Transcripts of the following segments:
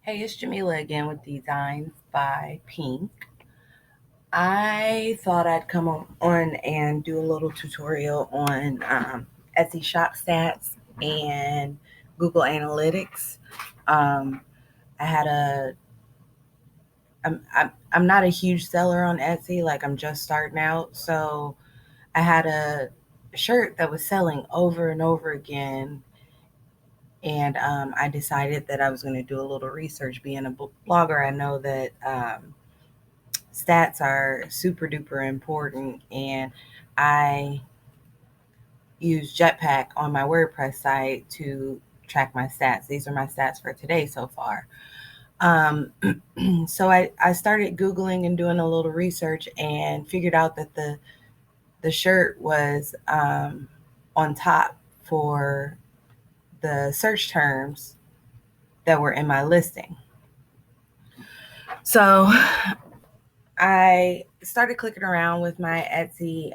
Hey, it's Jamila again with Designs by Pink. I thought I'd come on and do a little tutorial on Etsy shop stats and Google Analytics. Um, I had a, I'm not a huge seller on Etsy, like I'm just starting out. So I had a shirt that was selling over and over again. And I decided that I was going to do a little research. Being a blogger, I know that stats are super duper important, and I use Jetpack on my WordPress site to track my stats. These are my stats for today so far. um, so I started googling and doing a little research and figured out that the shirt was on top for the search terms that were in my listing. So I started clicking around with my Etsy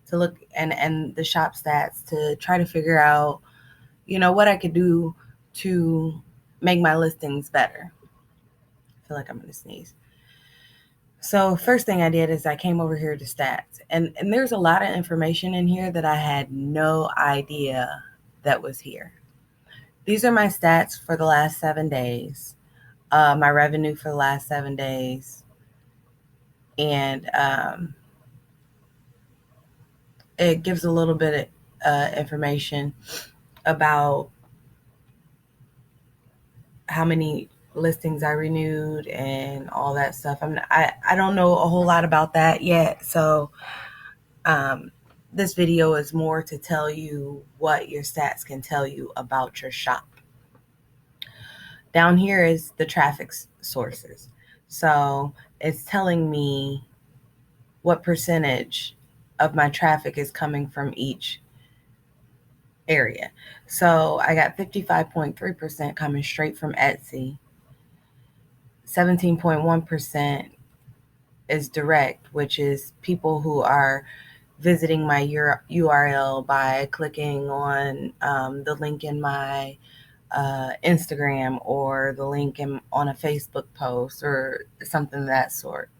to look and the shop stats to try to figure out, what I could do to make my listings better. I feel like I'm gonna sneeze. So first thing I did is I came over here to stats, and there's a lot of information in here that I had no idea that was here. These are my stats for the last 7 days, my revenue for the last 7 days, and it gives a little bit of information about how many listings I renewed and all that stuff. I don't know a whole lot about that yet, so um, this video is more to tell you what your stats can tell you about your shop. Down here is the traffic sources, so it's telling me what percentage of my traffic is coming from each area. So I got 55.3% coming straight from Etsy. 17.1% is direct, which is people who are visiting my URL by clicking on the link in my Instagram or the link on a Facebook post or something of that sort.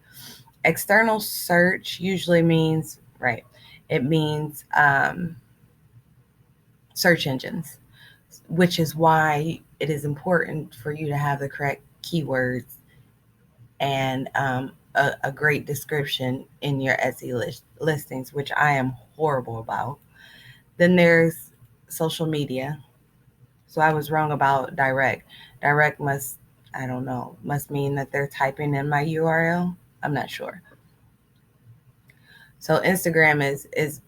External search usually means, right, it means search engines, which is why it is important for you to have the correct keywords and a great description in your Etsy listings, which I am horrible about. Then there's social media. So I was wrong about direct. Direct must, I don't know, must mean that they're typing in my URL. I'm not sure. So Instagram is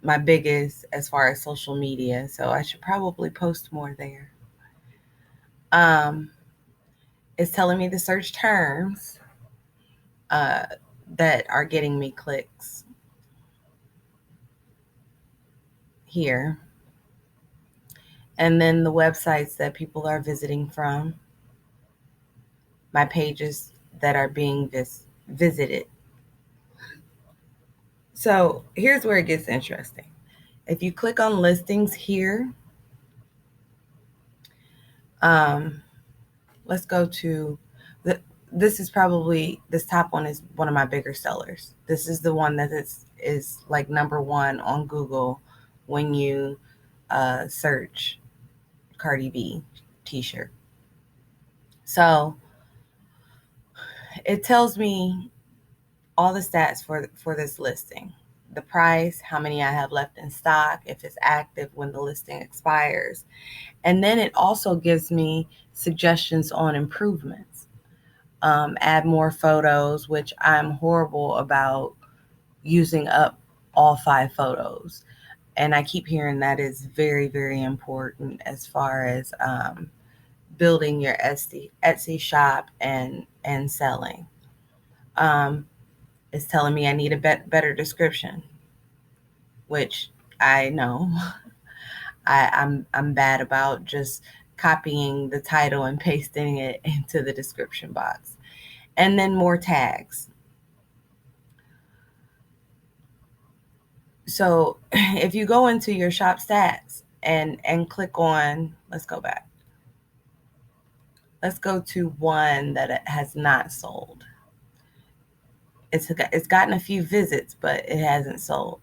my biggest as far as social media. So I should probably post more there. Um, it's telling me the search terms uh, that are getting me clicks here. And then the websites that people are visiting from, my pages that are being visited. So here's where it gets interesting. If you click on listings here, um, let's go to this is probably, this top one is one of my bigger sellers. This is the one that is like number one on Google when you search Cardi B t-shirt. So it tells me all the stats for this listing: the price, how many I have left in stock, if it's active when the listing expires. And then it also gives me suggestions on improvements. Add more photos, which I'm horrible about using up all 5 photos. And I keep hearing that is very, very important as far as building your Etsy shop and selling. Um, it's telling me I need a better description, which I know I'm bad about just copying the title and pasting it into the description box. And then more tags. So if you go into your shop stats and click on, let's go back. Let's go to one that has not sold. It's gotten a few visits, but it hasn't sold.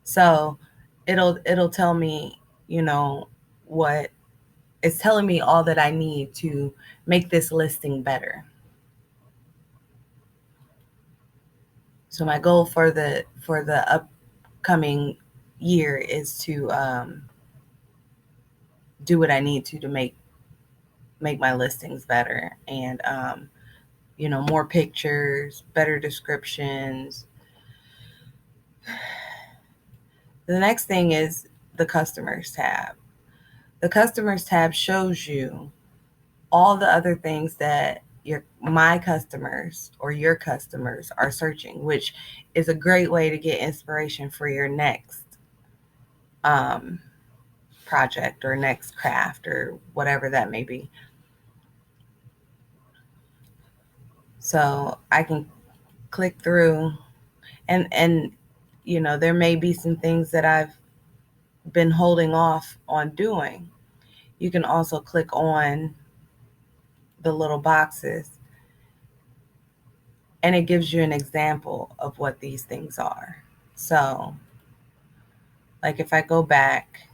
So it'll tell me, what it's telling me all that I need to make this listing better. So my goal for the upcoming year is to do what I need to make my listings better, and more pictures, better descriptions. The next thing is the customers tab. The customers tab shows you all the other things that my customers or your customers are searching, which is a great way to get inspiration for your next um, project or next craft or whatever that may be. So I can click through, and there may be some things that I've been holding off on doing. You can also click on the little boxes, and it gives you an example of what these things are. So, like if I go back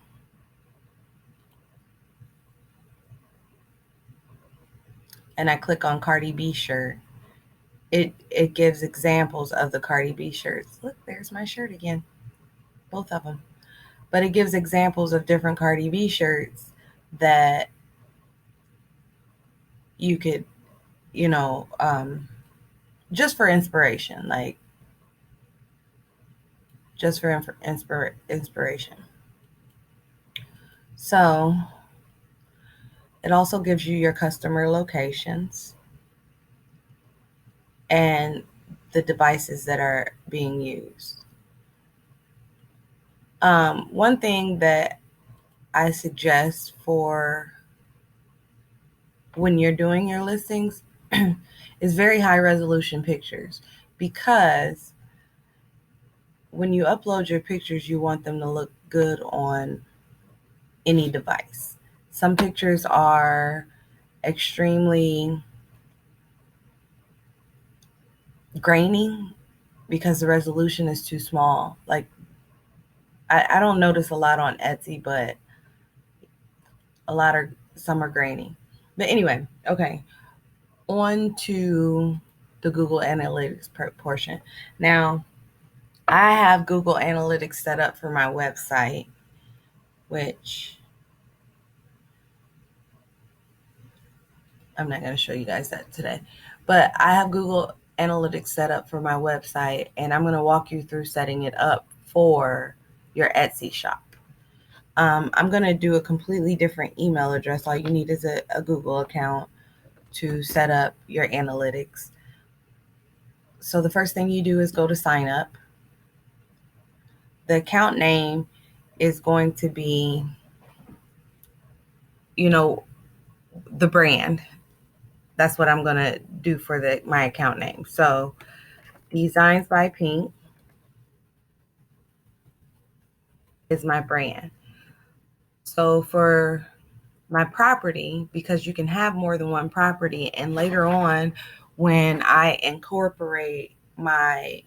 and I click on Cardi B shirt, it gives examples of the Cardi B shirts. Look, there's my shirt again, both of them. But it gives examples of different Cardi B shirts that you could, you know, um, just for inspiration, like just for inspiration. So it also gives you your customer locations and the devices that are being used. One thing that I suggest for when you're doing your listings is very high resolution pictures, because when you upload your pictures, you want them to look good on any device. Some pictures are extremely grainy because the resolution is too small. Like, I don't notice a lot on Etsy, but some are grainy. But anyway, okay, on to the Google Analytics portion. Now, I have Google Analytics set up for my website, which I'm not going to show you guys that today. But I have Google Analytics set up for my website, and I'm going to walk you through setting it up for your Etsy shop. I'm going to do a completely different email address. All you need is a Google account to set up your analytics. So the first thing you do is go to sign up. The account name is going to be, the brand. That's what I'm going to do for my account name. So Designs by Pink is my brand. So for my property, because you can have more than one property, and later on when I incorporate my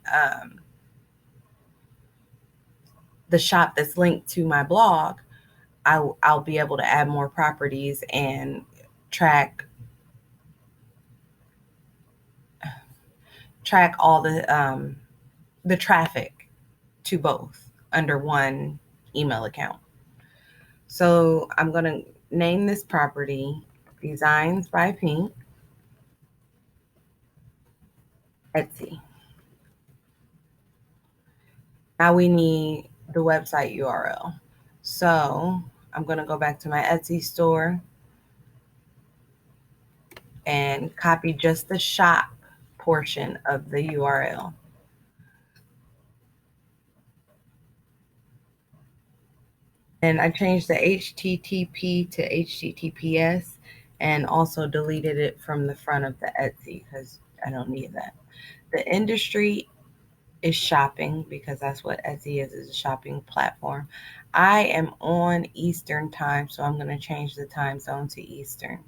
the shop that's linked to my blog, I'll be able to add more properties and track all the traffic to both under one email account. So I'm going to name this property Designs by Pink Etsy. Now we need the website URL. So I'm going to go back to my Etsy store and copy just the shop portion of the URL. And I changed the HTTP to HTTPS, and also deleted it from the front of the Etsy because I don't need that. The industry is shopping, because that's what Etsy is a shopping platform. I am on Eastern time, so I'm going to change the time zone to Eastern.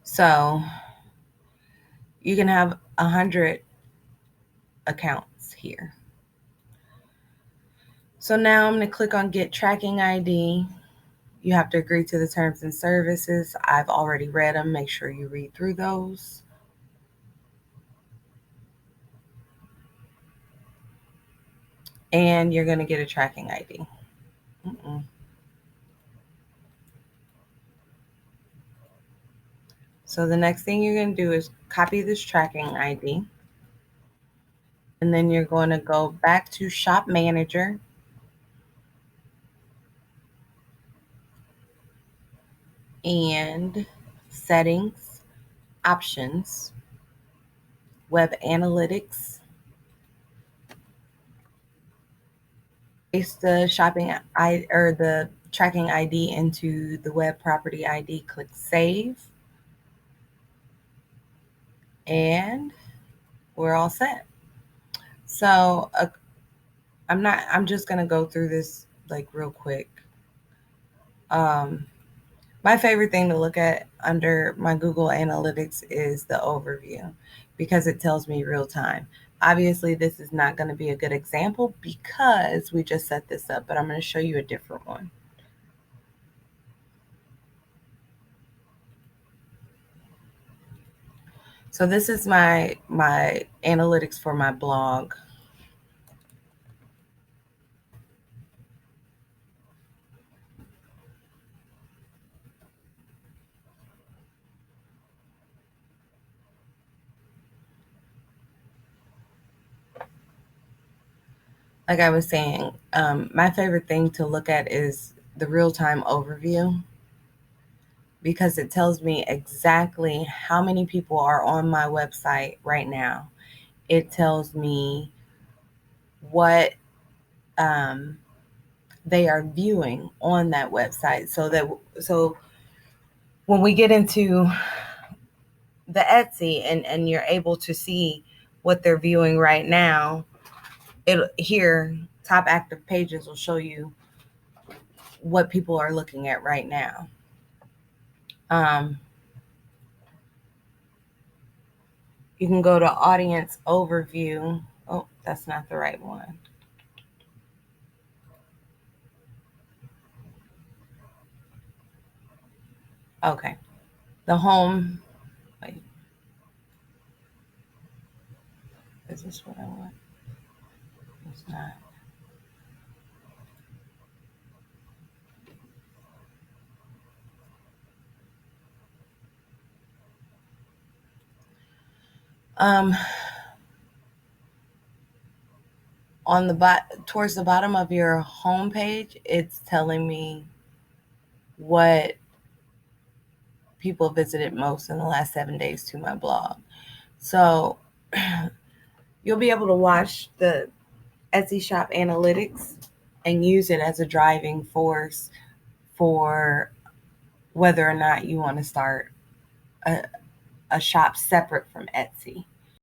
So you can have 100 accounts here. So now I'm going to click on Get Tracking ID. You have to agree to the terms and services. I've already read them. Make sure you read through those. And you're going to get a tracking ID. So the next thing you're going to do is copy this tracking ID. And then you're going to go back to Shop Manager. And Settings, Options, Web Analytics. Paste the shopping I or the tracking ID into the web property ID. Click Save. And we're all set. So I'm just going to go through this like real quick. My favorite thing to look at under my Google Analytics is the overview because it tells me real time. Obviously, this is not going to be a good example because we just set this up, but I'm going to show you a different one. So this is my analytics for my blog. Like I was saying, my favorite thing to look at is the real-time overview because it tells me exactly how many people are on my website right now. It tells me what they are viewing on that website, so when we get into the Etsy and you're able to see what they're viewing right now, it here top active pages will show you what people are looking at right now. You can go to audience overview. Oh, that's not the right one. Okay. The home. Wait. Is this what I want? It's not. Um, on the towards the bottom of your home page, it's telling me what people visited most in the last 7 days to my blog. So you'll be able to watch the Etsy shop analytics and use it as a driving force for whether or not you want to start a shop separate from Etsy.